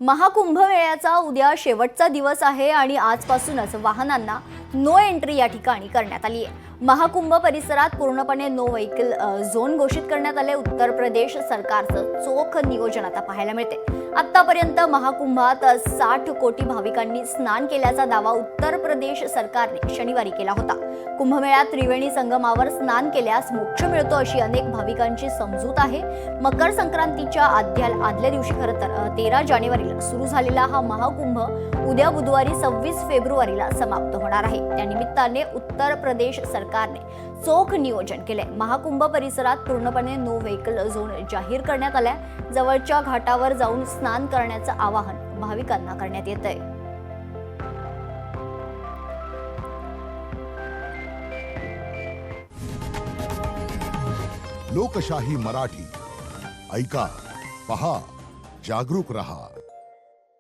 महाकुंभमेळ्याचा उद्या शेवटचा दिवस आहे आणि आजपासूनच वाहनांना नो एंट्री या ठिकाणी करण्यात आली आहे। महाकुंभ परिसरात पूर्णपणे नो व्हेकल झोन घोषित करण्यात आले। उत्तर प्रदेश सरकारचं चोख नियोजन आता पाहायला मिळते। आतापर्यंत महाकुंभात 60 कोटी भाविकांनी स्नान केल्याचा दावा उत्तर प्रदेश सरकारने शनिवारी केला होता। कुंभमेळ्यात त्रिवेणी संगमावर स्नान केल्यास मोक्ष मिळतो अशी अनेक भाविकांची समजूत आहे। मकर संक्रांतीच्या आदल्या दिवशी खरं तर 13 जानेवारीला सुरू झालेला हा महाकुंभ उद्या बुधवारी 26 फेब्रुवारीला समाप्त होणार आहे। त्या निमित्ताने उत्तर प्रदेश सरकारने चोख नियोजन केले। महाकुंभ परिसरात पूर्णपणे नो व्हेकल झोन जाहीर करण्यात आलाय। जवळच्या घाटावर जाऊन स्नान करण्याचं आवाहन भाविकांना करण्यात येतंय। लोकशाही मराठी ऐका, पहा, जागरूक रहा।